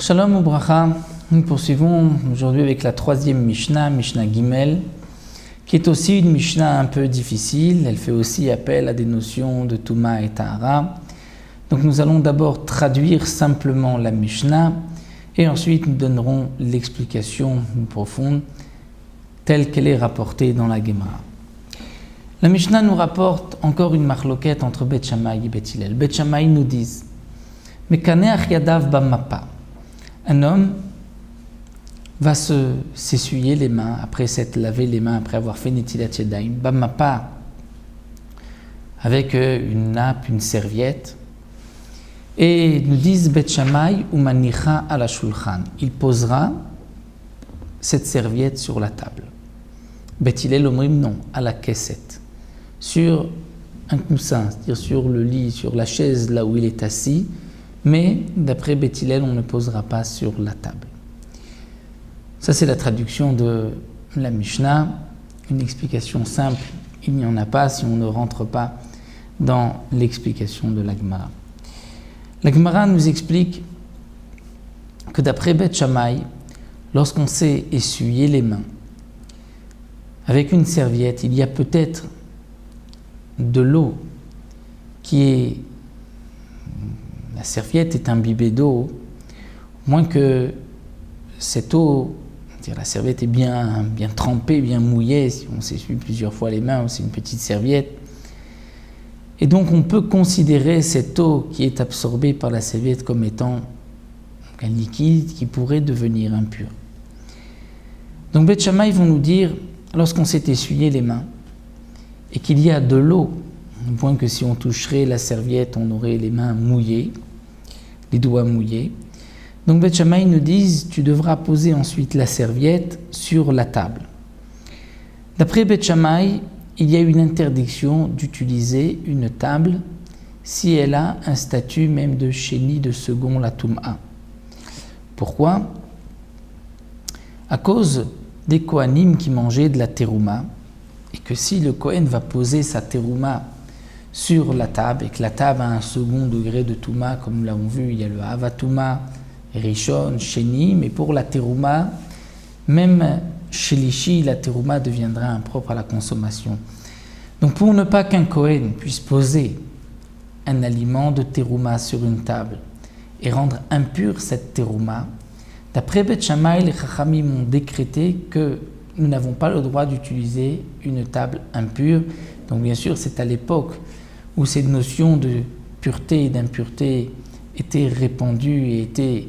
Shalom Ubracha, nous poursuivons aujourd'hui avec la troisième Mishnah, Mishnah Gimel, qui est aussi une Mishnah un peu difficile. Elle fait aussi appel à des notions de Touma et Tahara. Donc nous allons d'abord traduire simplement la Mishnah et ensuite nous donnerons l'explication profonde telle qu'elle est rapportée dans la Gemara. La Mishnah nous rapporte encore une marloquette entre Bet Shammai et Bet Hillel. Bet Shammai nous disent Mekaneach yadav bamapa. Un homme va s'essuyer les mains après s'être lavé les mains, après avoir fait Netilat Yadayim, bamapa, avec une nappe, une serviette. Et nous disent Bet Shammai umanicha ala shulchan. Il posera cette serviette sur la table. Bet Hillel omrim non, à la kesset, sur un coussin, c'est-à-dire sur le lit, sur la chaise là où il est assis, mais d'après Bet Hillel, on ne posera pas sur la table. Ça, c'est la traduction de la Mishnah. Une explication simple, il n'y en a pas si on ne rentre pas dans l'explication de la Gemara. La Gemara nous explique que d'après Bet Shammai, lorsqu'on sait essuyer les mains avec une serviette, il y a peut-être de l'eau qui est... La serviette est imbibée d'eau, moins que cette eau, la serviette est bien trempée, bien mouillée, si on s'essuie plusieurs fois les mains, c'est une petite serviette. Et donc on peut considérer cette eau qui est absorbée par la serviette comme étant un liquide qui pourrait devenir impur. Donc Bet Shammai vont nous dire, lorsqu'on s'est essuyé les mains et qu'il y a de l'eau, au point que si on toucherait la serviette, on aurait les mains mouillées, les doigts mouillés. Donc Bet Shammai nous disent, tu devras poser ensuite la serviette sur la table. D'après Bet Shammai, il y a une interdiction d'utiliser une table si elle a un statut même de chéni de second la Touma. Pourquoi ? À cause des Kohanim qui mangeaient de la terouma, et que si le Kohen va poser sa terouma sur la table, et que la table a un second degré de Touma, comme nous l'avons vu, il y a le Havatouma, Rishon, Sheni, mais pour la terouma, même chez l'Ishi, la terouma deviendra impropre à la consommation. Donc pour ne pas qu'un Kohen puisse poser un aliment de terouma sur une table et rendre impure cette terouma, d'après Bet Shammai, les Chachamim ont décrété que nous n'avons pas le droit d'utiliser une table impure. Donc bien sûr, c'est à l'époque où cette notion de pureté et d'impureté était répandue et était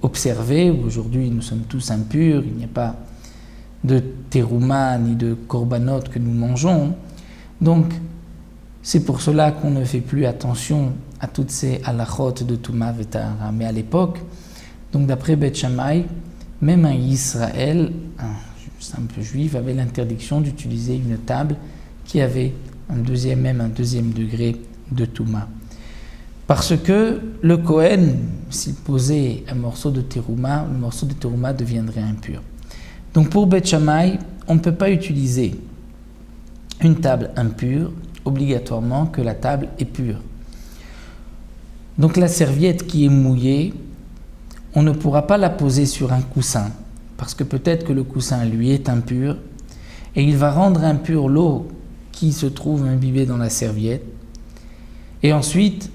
observée. Aujourd'hui, nous sommes tous impurs, il n'y a pas de terouma ni de korbanot que nous mangeons. Donc, c'est pour cela qu'on ne fait plus attention à toutes ces halachot de Touma Vetahara. Mais à l'époque, donc d'après Bet Shammai, même un Israël, un simple juif, avait l'interdiction d'utiliser une table qui avait un deuxième degré de Touma. Parce que le Kohen, s'il posait un morceau de terouma, le morceau de terouma deviendrait impur. Donc pour Bet Shammai, on ne peut pas utiliser une table impure, obligatoirement que la table est pure. Donc la serviette qui est mouillée, on ne pourra pas la poser sur un coussin, parce que peut-être que le coussin, lui, est impur, et il va rendre impure l'eau qui se trouve imbibée dans la serviette, et ensuite,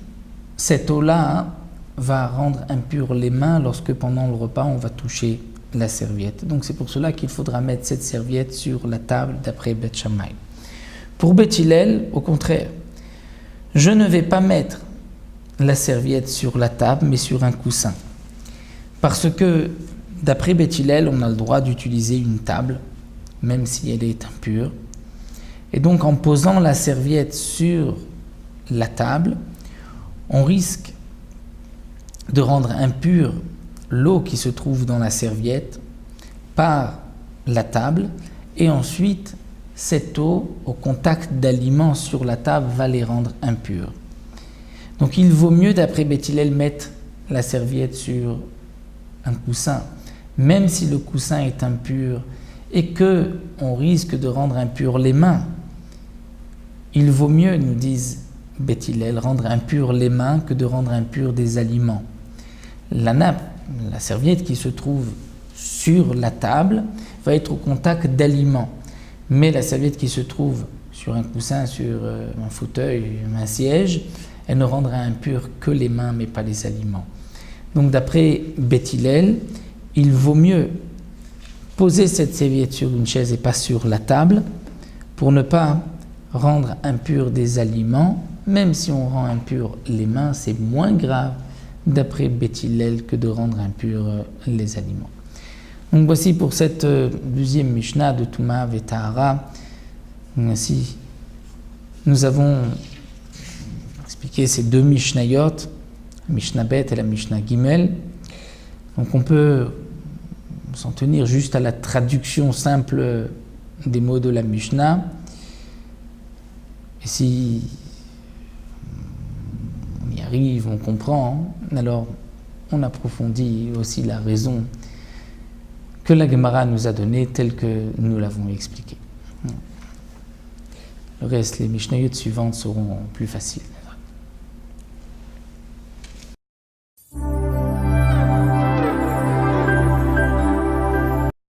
cette eau-là va rendre impure les mains lorsque pendant le repas, on va toucher la serviette. Donc c'est pour cela qu'il faudra mettre cette serviette sur la table d'après Bet Shammai. Pour Bet Hillel, au contraire, je ne vais pas mettre la serviette sur la table, mais sur un coussin. Parce que, d'après Bet Hillel, on a le droit d'utiliser une table, même si elle est impure. Et donc, en posant la serviette sur la table, on risque de rendre impure l'eau qui se trouve dans la serviette par la table, et ensuite, cette eau, au contact d'aliments sur la table, va les rendre impures. Donc, il vaut mieux, d'après Bet Hillel, mettre la serviette sur un coussin, même si le coussin est impur et que on risque de rendre impures les mains. Il vaut mieux, nous disent Bet Hillel, rendre impures les mains que de rendre impurs des aliments. la nappe, la serviette qui se trouve sur la table va être au contact d'aliments. Mais la serviette qui se trouve sur un coussin, sur un fauteuil, un siège, elle ne rendra impure que les mains, mais pas les aliments. Donc d'après Beth Hillel, il vaut mieux poser cette serviette sur une chaise et pas sur la table pour ne pas rendre impurs des aliments. Même si on rend impurs les mains, c'est moins grave d'après Beth Hillel que de rendre impurs les aliments. Donc voici pour cette deuxième Mishnah de Touma et Tahara. Ainsi, nous avons expliqué ces deux Mishnayot, la Mishnah Bet et la Mishnah Gimel. Donc on peut s'en tenir juste à la traduction simple des mots de la Mishnah. Et si on y arrive, on comprend, alors on approfondit aussi la raison que la Gemara nous a donnée telle que nous l'avons expliquée. Le reste, les Mishnayot suivantes seront plus faciles.